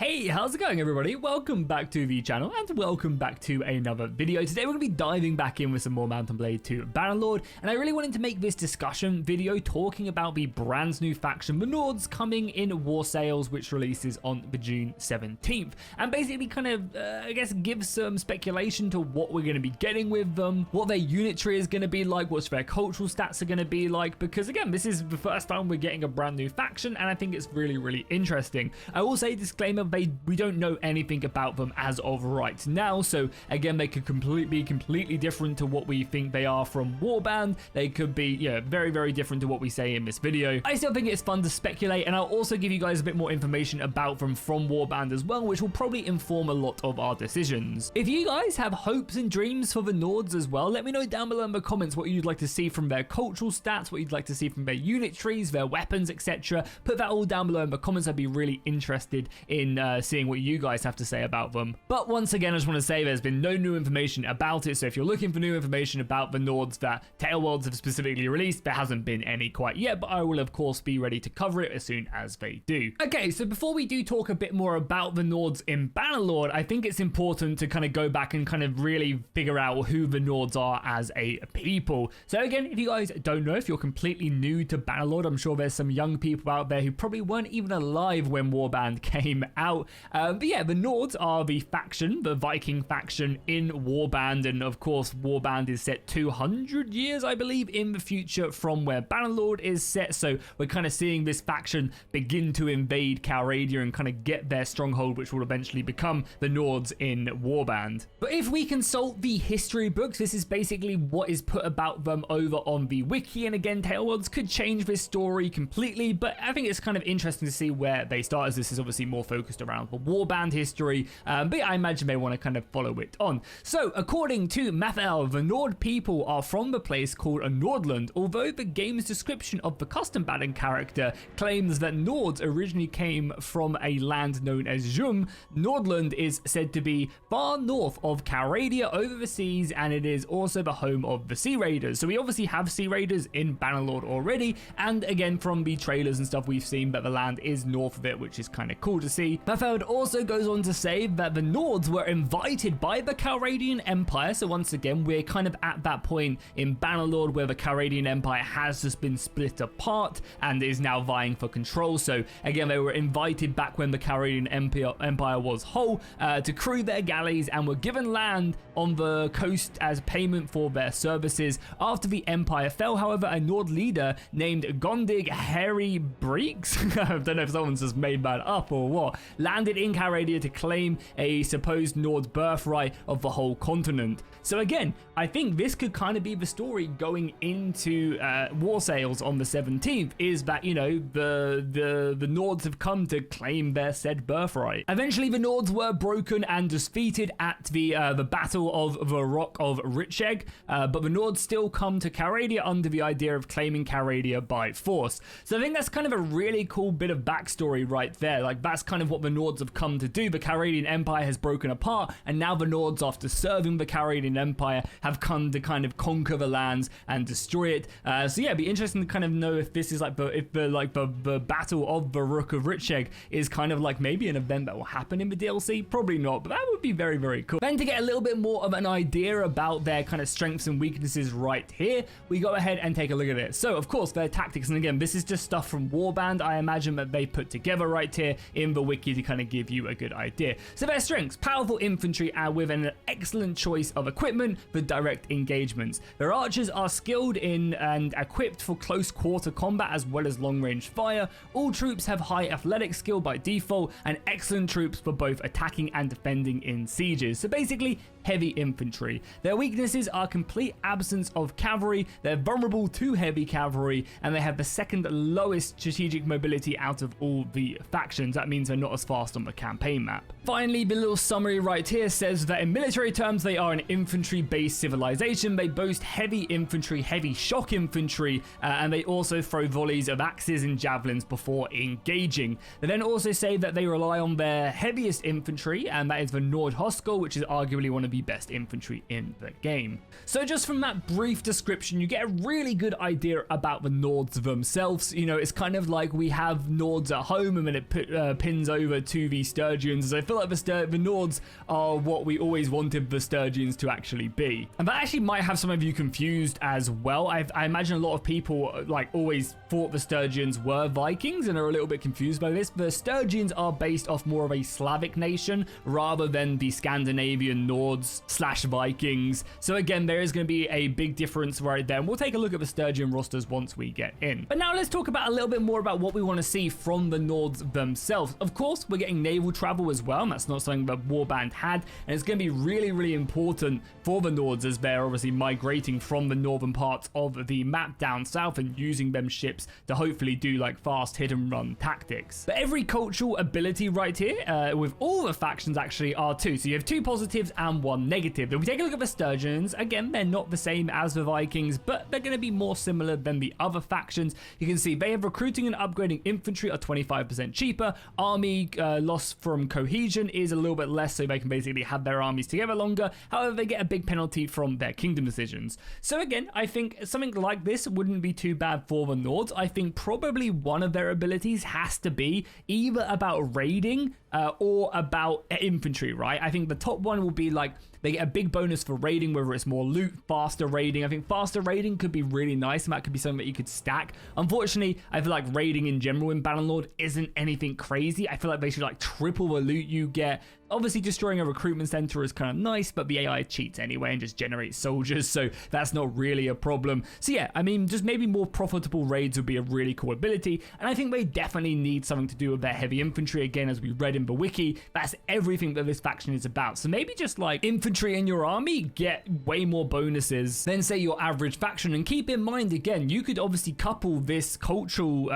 Hey, how's it going everybody? Welcome back to the channel and welcome back to another video. Today we're going to be diving back in with some more Mount and Blade 2 Bannerlord, and I really wanted to make this discussion video talking about the brand new faction Bannerlords coming in War Sales, which releases on the June 17th, and basically kind of, I guess, give some speculation to what we're going to be getting with them, what their unit tree is going to be like, what their cultural stats are going to be like, because again, this is the first time we're getting a brand new faction, and I think it's really interesting. I will say, disclaimer, we don't know anything about them as of right now, so again, they could be completely different to what we think they are from Warband. They could be, yeah, very different to what we say in this video. I still think it's fun to speculate, and I'll also give you guys a bit more information about them from Warband as well, which will probably inform a lot of our decisions. If you guys have hopes and dreams for the Nords as well, let me know down below in the comments what you'd like to see from their cultural stats, what you'd like to see from their unit trees, their weapons, etc. Put that all down below in the comments. I'd be really interested in seeing what you guys have to say about them. But once again, I just want to say there's been no new information about it, so if you're looking for new information about the Nords that Tailworlds have specifically released, there hasn't been any quite yet, but I will of course be ready to cover it as soon as they do. Okay, so before we do talk a bit more about the Nords in Bannerlord, I think it's important to kind of go back and kind of really figure out who the Nords are as a people. So again, if you guys don't know, if you're completely new to Bannerlord, I'm sure there's some young people out there who probably weren't even alive when Warband came out. But yeah, the Nords are the faction, the Viking faction in Warband, and of course Warband is set 200 years, I believe, in the future from where Bannerlord is set, so we're kind of seeing this faction begin to invade Calradia and kind of get their stronghold, which will eventually become the Nords in Warband. But if we consult the history books, this is basically what is put about them over on the wiki, and again, Tailworlds could change this story completely, but I think it's kind of interesting to see where they start, as this is obviously more focused around the Warband history, but yeah, I imagine they want to kind of follow it on. So according to Mathel, the Nord people are from the place called a Nordland, although the game's description of the custom battling character claims that Nords originally came from a land known as Jum. Nordland is said to be far north of Calradia over the seas, and it is also the home of the Sea Raiders. So we obviously have Sea Raiders in Bannerlord already, and again, from the trailers and stuff, we've seen that the land is north of it, which is kind of cool to see. Mathel also goes on to say that the Nords were invited by the Calradian Empire, so once again, we're kind of at that point in Bannerlord where the Calradian Empire has just been split apart and is now vying for control. So again, they were invited back when the Calradian Empire was whole to crew their galleys, and were given land on the coast as payment for their services. After the Empire fell, however, a Nord leader named Gondig Hairy Breeks, I don't know if someone's just made that up or what, landed in Calradia to claim a supposed Nord birthright of the whole continent. So again, I think this could kind of be the story going into War Sales on the 17th, is that, you know, the Nords have come to claim their said birthright. Eventually, the Nords were broken and defeated at the Battle of the Rock of Richegg, but the Nords still come to Calradia under the idea of claiming Calradia by force. So I think that's kind of a really cool bit of backstory right there. Like, that's kind of what the Nords have come to do. The Calradian Empire has broken apart, and now the Nords, after serving the Calradian Empire, have come to kind of conquer the lands and destroy it. So yeah, it'd be interesting to kind of know if this is like the Battle of the Rook of Richegg is kind of like maybe an event that will happen in the DLC. Probably not, but that would be very cool. Then, to get a little bit more of an idea about their kind of strengths and weaknesses right here, we go ahead and take a look at it. So of course, their tactics, and again, this is just stuff from Warband, I imagine, that they put together right here in the wiki to kind of give you a good idea. So their strengths: powerful infantry with an excellent choice of equipment for direct engagements. Their archers are skilled in and equipped for close quarter combat as well as long range fire. All troops have high athletic skill by default, and excellent troops for both attacking and defending in sieges. So basically, heavy infantry. Their weaknesses are complete absence of cavalry, they're vulnerable to heavy cavalry, and they have the second lowest strategic mobility out of all the factions. That means they're not as fast on the campaign map. Finally, the little summary right here says that in military terms, they are an infantry-based civilization. They boast heavy infantry, heavy shock infantry, and they also throw volleys of axes and javelins before engaging. They then also say that they rely on their heaviest infantry, and that is the Nord Hoskel, which is arguably one of the best infantry in the game. So just from that brief description, you get a really good idea about the Nords themselves. You know, it's kind of like we have Nords at home, and then it pins over to the Sturgians, as I feel like the Nords are what we always wanted the Sturgians to actually be. And that actually might have some of you confused as well. I imagine a lot of people like always thought the Sturgians were Vikings and are a little bit confused by this. The Sturgians are based off more of a Slavic nation rather than the Scandinavian Nords / Vikings. So again, there is going to be a big difference right there. And we'll take a look at the Sturgian rosters once we get in. But now let's talk about a little bit more about what we want to see from the Nords themselves. Of course, we're getting naval travel as well, and that's not something that Warband had, and it's going to be really, really important for the Nords as they're obviously migrating from the northern parts of the map down south and using them ships to hopefully do like fast hit and run tactics. But every cultural ability right here, with all the factions actually are two. So you have 2 positives and 1 negative. If we take a look at the Sturgians, again, they're not the same as the Vikings, but they're going to be more similar than the other factions. You can see they have recruiting and upgrading infantry are 25% cheaper. Army loss from cohesion is a little bit less, so they can basically have their armies together longer. However, they get a big penalty from their kingdom decisions. So again, I think something like this wouldn't be too bad for the Nords. I think probably one of their abilities has to be either about raiding or about infantry, right? I think the top one will be like they get a big bonus for raiding, whether it's more loot, faster raiding. I think faster raiding could be really nice, and that could be something that you could stack. Unfortunately, I feel like raiding in general in Bannerlord isn't anything crazy. I feel like they should like triple the loot you get. Obviously, destroying a recruitment center is kind of nice, but the AI cheats anyway and just generates soldiers, so that's not really a problem. So yeah, I mean, just maybe more profitable raids would be a really cool ability, and I think they definitely need something to do with their heavy infantry. Again, as we read in the wiki, that's everything that this faction is about. So maybe just like infantry in your army get way more bonuses than say your average faction. And keep in mind, again, you could obviously couple this cultural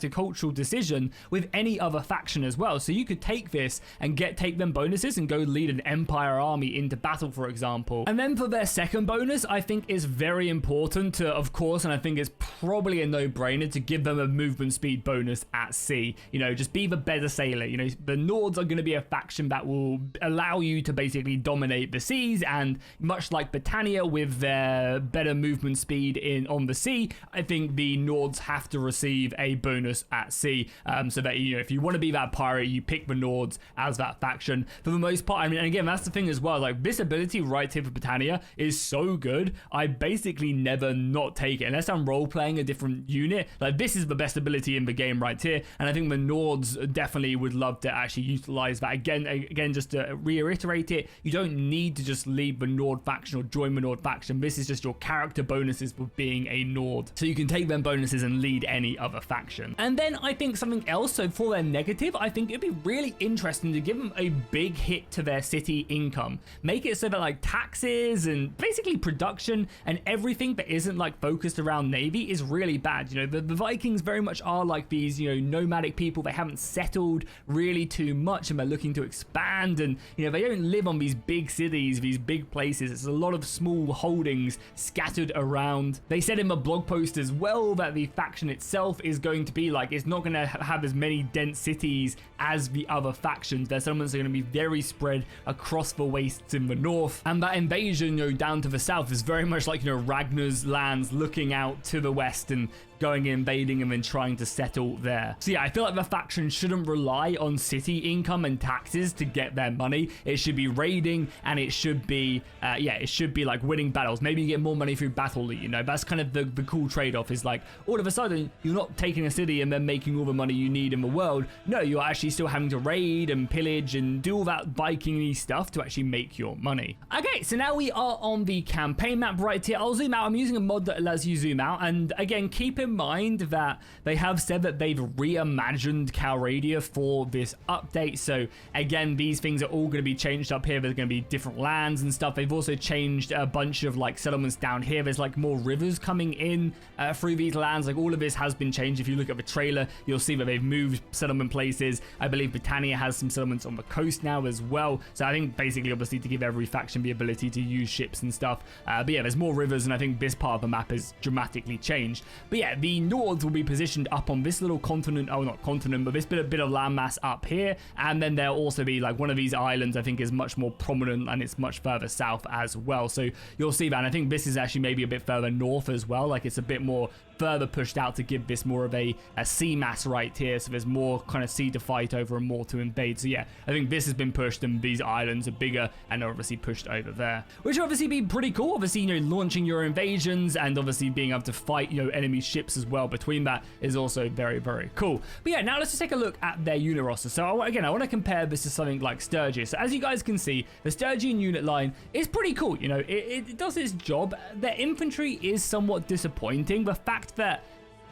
cultural decision with any other faction as well. So you could take this and take them bonuses and go lead an empire army into battle, for example. And then for their second bonus, I think is very important to, of course, and I think it's probably a no-brainer to give them a movement speed bonus at sea. You know, just be the better sailor. You know, the Nords are going to be a faction that will allow you to basically dominate the seas, and much like Britannia with their better movement speed on the sea, I think the Nords have to receive a bonus at sea, so that, you know, if you want to be that pirate, you pick the Nords as that faction for the most part. I mean, and again, that's the thing as well, like this ability right here for Britannia is so good, I basically never not take it unless I'm role playing a different unit. Like, this is the best ability in the game right here, and I think the Nords definitely would love to actually utilize that. Again, just to reiterate it, you don't need to just leave the Nord faction or join the Nord faction. This is just your character bonuses for being a Nord, so you can take them bonuses and lead any other faction. And then I think something else, so for their negative, I think it'd be really interesting to give them a big hit to their city income. Make it so that like taxes and basically production and everything that isn't like focused around navy is really bad. You know, the Vikings very much are like these, you know, nomadic people. They haven't settled really too much, and they're looking to expand, and you know, they don't live on these big cities, these big places. It's a lot of small holdings scattered around. They said in the blog post as well that the faction itself is going to be like, it's not going to have as many dense cities as the other factions. Their settlements are going to be very spread across the wastes in the north, and that invasion, you know, down to the south is very much like, you know, Ragnar's lands looking out to the west and going invading and then trying to settle there. So yeah, I feel like the faction shouldn't rely on city income and taxes to get their money. It should be raiding, and it should be it should be like winning battles. Maybe you get more money through battle loot, you know. That's kind of the cool trade-off, is like all of a sudden you're not taking a city and then making all the money you need in the world. No, you're actually still having to raid and pillage and do all that Viking-y stuff to actually make your money. Okay, so now we are on the campaign map right here. I'll zoom out. I'm using a mod that lets you zoom out, and again, keep in mind that they have said that they've reimagined Calradia for this update. So again, these things are all going to be changed up here. There's going to be different lands and stuff. They've also changed a bunch of like settlements down here. There's like more rivers coming in through these lands. Like all of this has been changed. If you look at the trailer, you'll see that they've moved settlement places. I believe Britannia has some settlements on the coast now. now as well. So I think basically, obviously, to give every faction the ability to use ships and stuff. But yeah, there's more rivers, and I think this part of the map has dramatically changed. But yeah, the Nords will be positioned up on this little continent, oh, not continent, but this bit of landmass up here. And then there'll also be like one of these islands, I think, is much more prominent, and it's much further south as well. So you'll see that. And I think this is actually maybe a bit further north as well. Like it's a bit more further pushed out to give this more of a sea mass right here, so there's more kind of sea to fight over and more to invade. So yeah, I think this has been pushed, and these islands are bigger and are obviously pushed over there, which would obviously be pretty cool. Obviously, you know, launching your invasions and obviously being able to fight, you know, enemy ships as well between that is also very, very cool. But yeah, now let's just take a look at their unit roster. So again, I want to compare this to something like Sturgis. So as you guys can see, the Sturgian unit line is pretty cool. You know, it does its job. Their infantry is somewhat disappointing. The fact that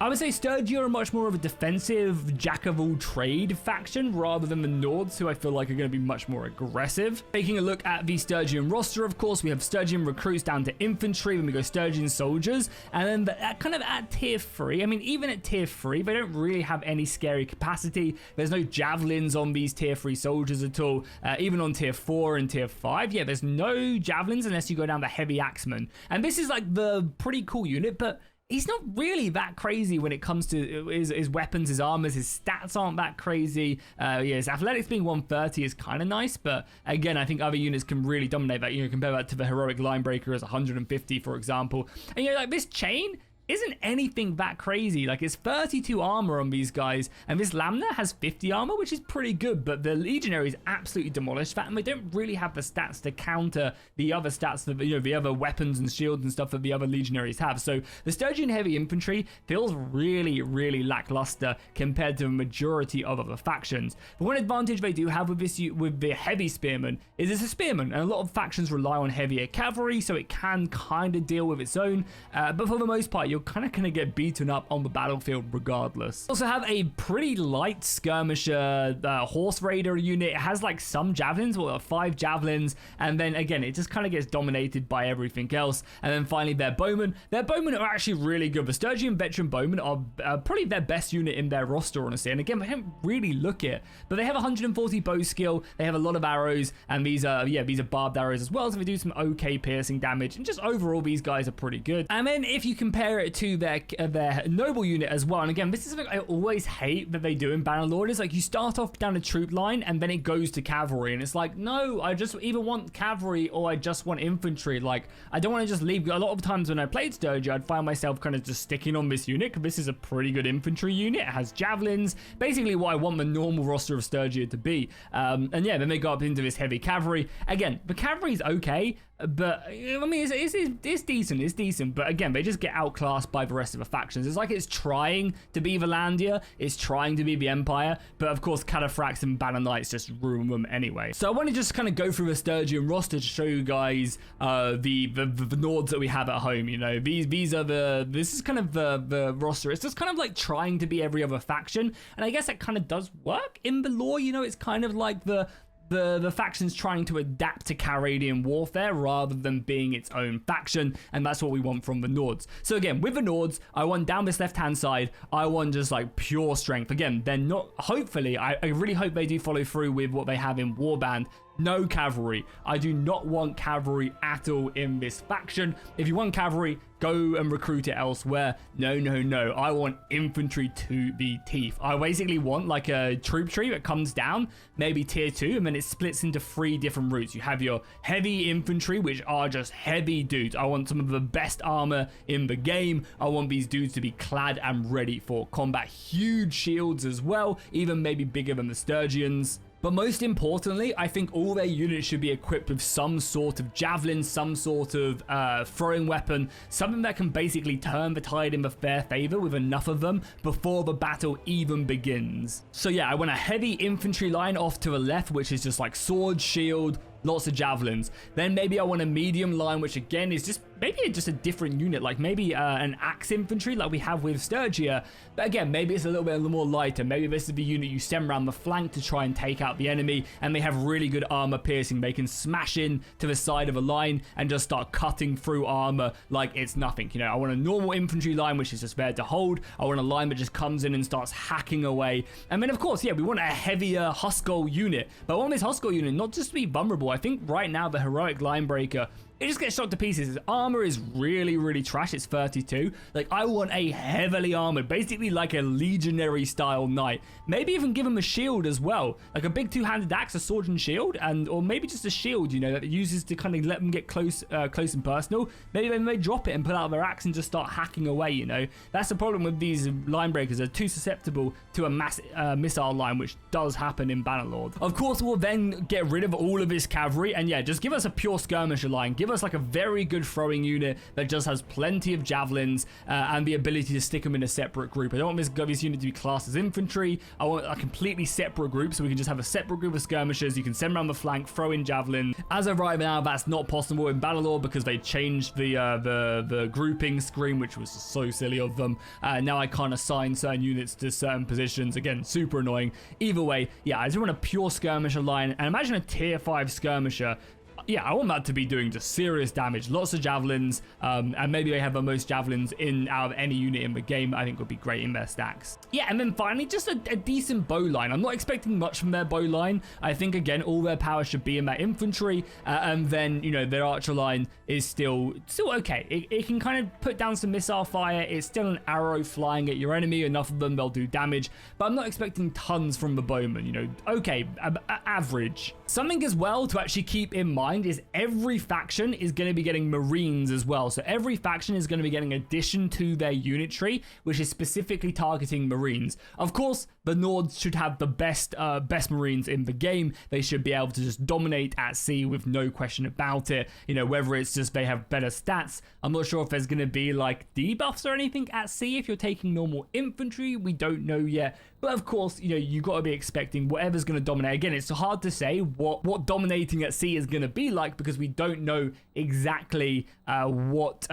I would say Sturgia are much more of a defensive, jack-of-all-trade faction rather than the Nords, who I feel like are going to be much more aggressive. Taking a look at the Sturgian roster, of course, we have Sturgian recruits down to infantry, then we go Sturgian soldiers, and then kind of at tier 3, I mean, even at tier 3, they don't really have any scary capacity. There's no javelins on these tier 3 soldiers at all. Even on tier 4 and tier 5, yeah, there's no javelins unless you go down the heavy axeman. And this is like the pretty cool unit, but he's not really that crazy when it comes to his weapons, his armors, his stats aren't that crazy. Yeah, his athletics being 130 is kind of nice, but again, I think other units can really dominate that. You know, compare that to the heroic linebreaker as 150, for example. And you know, like this chain isn't anything that crazy. Like it's 32 armor on these guys, and this Lamna has 50 armor, which is pretty good, but the legionaries absolutely demolished that, and they don't really have the stats to counter the other stats that, you know, the other weapons and shields and stuff that the other legionaries have. So the Sturgian heavy infantry feels really, really lackluster compared to the majority of other factions. But one advantage they do have with this, with the heavy spearman, is it's a spearman, and a lot of factions rely on heavier cavalry, so it can kind of deal with its own, but for the most part, you're kind of going to get beaten up on the battlefield regardless. Also have a pretty light skirmisher horse raider unit. It has like some javelins, well, 5 javelins, and then again, it just kind of gets dominated by everything else. And then finally, their bowmen. Their bowmen are actually really good. The Sturgian veteran bowmen are probably their best unit in their roster, honestly. And again, they don't really look it, but they have 140 bow skill. They have a lot of arrows, and these are barbed arrows as well, so they do some okay piercing damage. And just overall, these guys are pretty good. And then if you compare it to their noble unit as well, and again, this is something I always hate that they do in Bannerlord, is like you start off down a troop line and then it goes to cavalry, and it's like, no, I just either want cavalry or I just want infantry. Like, I don't want to just leave. A lot of times when I played Sturgia, I'd find myself kind of just sticking on this unit because this is a pretty good infantry unit. It has javelins, basically what I want the normal roster of Sturgia to be. And yeah, then they go up into this heavy cavalry. Again, the cavalry's okay, but I mean, it's decent, but again, they just get outclassed by the rest of the factions. It's like it's trying to be Valandia, it's trying to be the Empire, but of course Cataphracts and Banner Knights just ruin them anyway. So I want to just kind of go through the Sturgian roster to show you guys the Nords that we have at home. You know, this is kind of the roster. It's just kind of like trying to be every other faction, and I guess that kind of does work in the lore. You know, it's kind of like the faction's trying to adapt to Caradian warfare rather than being its own faction, and that's what we want from the Nords. So again, with the Nords, I want down this left-hand side, I want just like pure strength. Again, they're not, hopefully, I really hope they do follow through with what they have in Warband. No cavalry. I do not want cavalry at all in this faction. If you want cavalry, go and recruit it elsewhere. No. I want infantry to the teeth. I basically want like a troop tree that comes down, maybe tier 2, and then it splits into 3 different routes. You have your heavy infantry, which are just heavy dudes. I want some of the best armor in the game. I want these dudes to be clad and ready for combat. Huge shields as well, even maybe bigger than the Sturgians. But most importantly, I think all their units should be equipped with some sort of javelin, some sort of throwing weapon, something that can basically turn the tide in their favor with enough of them before the battle even begins. So yeah, I want a heavy infantry line off to the left, which is just like sword, shield, lots of javelins. Then maybe I want a medium line, which again is just maybe just a different unit, like maybe an axe infantry like we have with Sturgia. But again, maybe it's a little bit more lighter. Maybe this is the unit you send around the flank to try and take out the enemy, and they have really good armor piercing. They can smash in to the side of a line and just start cutting through armor like it's nothing. You know, I want a normal infantry line, which is just there to hold. I want a line that just comes in and starts hacking away. And then, of course, yeah, we want a heavier Huskell unit. But I want this Huskell unit not just to be vulnerable. I think right now the heroic line breaker, it just gets shot to pieces. His armor is really, really trash. It's 32. Like, I want a heavily armored, basically like a legionary style knight. Maybe even give him a shield as well. Like a big two-handed axe, a sword and shield, or maybe just a shield, you know, that it uses to kind of let them get close and personal. Maybe they may drop it and pull out their axe and just start hacking away, you know. That's the problem with these line breakers. They're too susceptible to a mass missile line, which does happen in Bannerlord. Of course, we'll then get rid of all of his cavalry, and yeah, just give us a pure skirmisher line. Give us like a very good throwing unit that just has plenty of javelins and the ability to stick them in a separate group. I don't want this unit to be classed as infantry. I want a completely separate group, so we can just have a separate group of skirmishers. You can send around the flank, throw in javelin. As of right now, that's not possible in Bannerlord because they changed the grouping screen, which was so silly of them. Now I can't assign certain units to certain positions. Again, super annoying. Either way, yeah, I just want a pure skirmisher line, and imagine a tier 5 skirmisher. Yeah, I want that to be doing just serious damage. Lots of javelins, and maybe they have the most javelins out of any unit in the game. I think would be great in their stacks. Yeah, and then finally, just a decent bow line. I'm not expecting much from their bow line. I think, again, all their power should be in that infantry, and then, you know, their archer line is still okay. It can kind of put down some missile fire. It's still an arrow flying at your enemy. Enough of them, they'll do damage, but I'm not expecting tons from the bowman, you know. Okay, average. Something as well to actually keep in mind is every faction is going to be getting Marines as well. So every faction is going to be getting addition to their unit tree, which is specifically targeting Marines. Of course, the Nords should have the best Marines in the game. They should be able to just dominate at sea with no question about it. You know, whether it's just they have better stats. I'm not sure if there's going to be like debuffs or anything at sea if you're taking normal infantry. We don't know yet. But of course, you know, you got to be expecting whatever's going to dominate. Again, it's hard to say what dominating at sea is going to be like because we don't know exactly what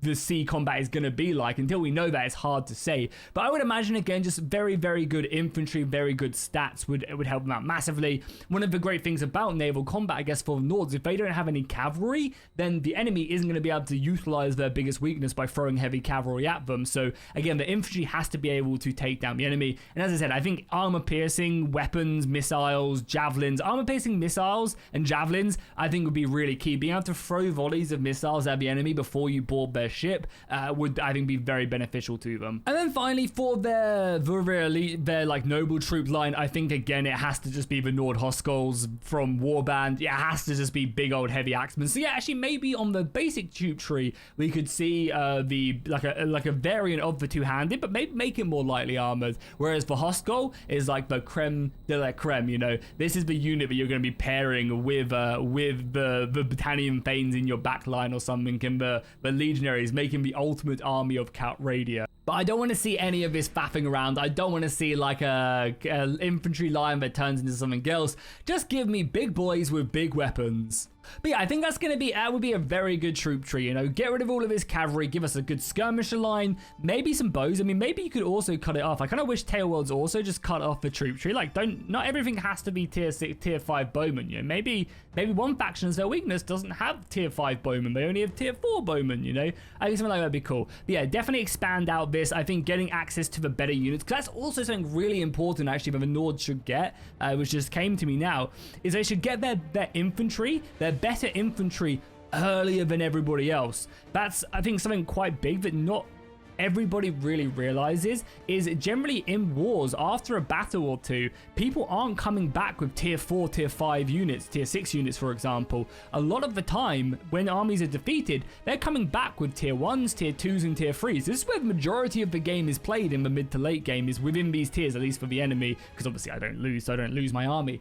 the sea combat is going to be like. Until we know that, it's hard to say. But I would imagine, again, just very, very good infantry, very good stats would help them out massively. One of the great things about naval combat, I guess, for the Nords, if they don't have any cavalry, then the enemy isn't going to be able to utilize their biggest weakness by throwing heavy cavalry at them. So again, the infantry has to be able to take down the enemy. And as I said, I think armor-piercing, weapons, missiles, javelins, armor-piercing missiles and javelins, I think would be really key. Being able to throw volleys of missiles at the enemy before you board their ship would, I think, be very beneficial to them. And then finally, for their elite, their like noble troop line, I think again it has to just be the Nord Hoskolls from Warband. Yeah, it has to just be big old heavy axemen. So yeah, actually maybe on the basic troop tree we could see the like a variant of the two-handed, but maybe make it more lightly armored. Whereas the Hoskoll is like the creme de la creme. You know, this is the unit that you're going to be pairing with the Britannian Thanes in your back line or something, and the legionaries, making the ultimate army of Count Radia. But I don't want to see any of this faffing around. I don't want to see like a infantry line that turns into something else. Just give me big boys with big weapons. But yeah, I think that would be a very good troop tree, you know. Get rid of all of his cavalry, give us a good skirmisher line, maybe some bows. I mean, maybe you could also cut it off. I kind of wish Tailworlds also just cut off the troop tree. Like, not everything has to be tier 6, tier 5 bowmen, you know. Maybe one faction as their weakness doesn't have tier 5 bowmen. They only have tier 4 bowmen, you know. I think something like that would be cool. But yeah, definitely expand out this. I think getting access to the better units, because that's also something really important actually that the Nords should get, which just came to me now, is they should get their infantry, their better infantry earlier than everybody else. That's, I think, something quite big that not everybody really realizes, is generally in wars, after a battle or two, people aren't coming back with tier 4, tier 5 units, tier 6 units, for example. A lot of the time, when armies are defeated, they're coming back with tier 1s, tier 2s, and tier 3s. This is where the majority of the game is played in the mid to late game, is within these tiers, at least for the enemy, because obviously I don't lose, so I don't lose my army.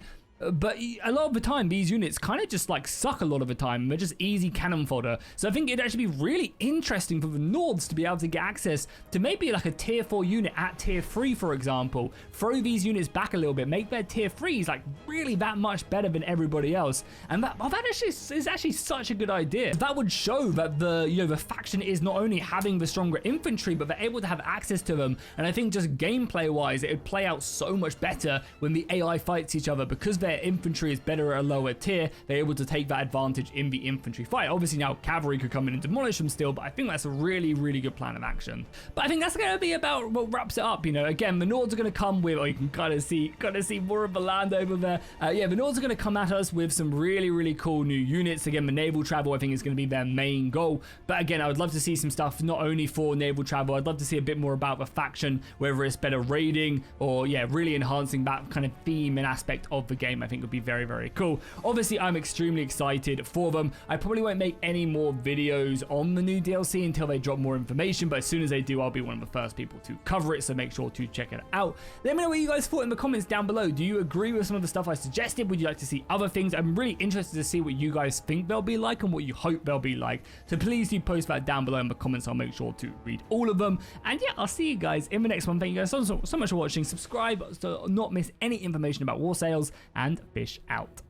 but a lot of the time these units kind of just like suck a lot of the time. They're just easy cannon fodder. So I think it'd actually be really interesting for the Nords to be able to get access to maybe like a tier 4 unit at tier 3, for example. Throw these units back a little bit, make their tier 3s like really that much better than everybody else. And that is actually such a good idea. That would show that the faction is not only having the stronger infantry, but they're able to have access to them. And I think just gameplay wise, it would play out so much better when the AI fights each other, because their infantry is better at a lower tier. They're able to take that advantage in the infantry fight. Obviously now cavalry could come in and demolish them still, but I think that's a really, really good plan of action. But I think that's going to be about what wraps it up. Again, the Nords are going to come with, you can kind of see more of the land over there. Yeah, the Nords are going to come at us with some really, really cool new units. Again, the naval travel I think is going to be their main goal. But again, I would love to see some stuff not only for naval travel. I'd love to see a bit more about the faction, whether it's better raiding or yeah, really enhancing that kind of theme and aspect of the game. I think would be very, very cool. Obviously, I'm extremely excited for them. I probably won't make any more videos on the new DLC until they drop more information, but as soon as they do, I'll be one of the first people to cover it, so make sure to check it out. Let me know what you guys thought in the comments down below. Do you agree with some of the stuff I suggested? Would you like to see other things? I'm really interested to see what you guys think they'll be like and what you hope they'll be like, so please do post that down below in the comments. I'll make sure to read all of them, and yeah, I'll see you guys in the next one. Thank you guys so much for watching. Subscribe to not miss any information about war sales, and fish out.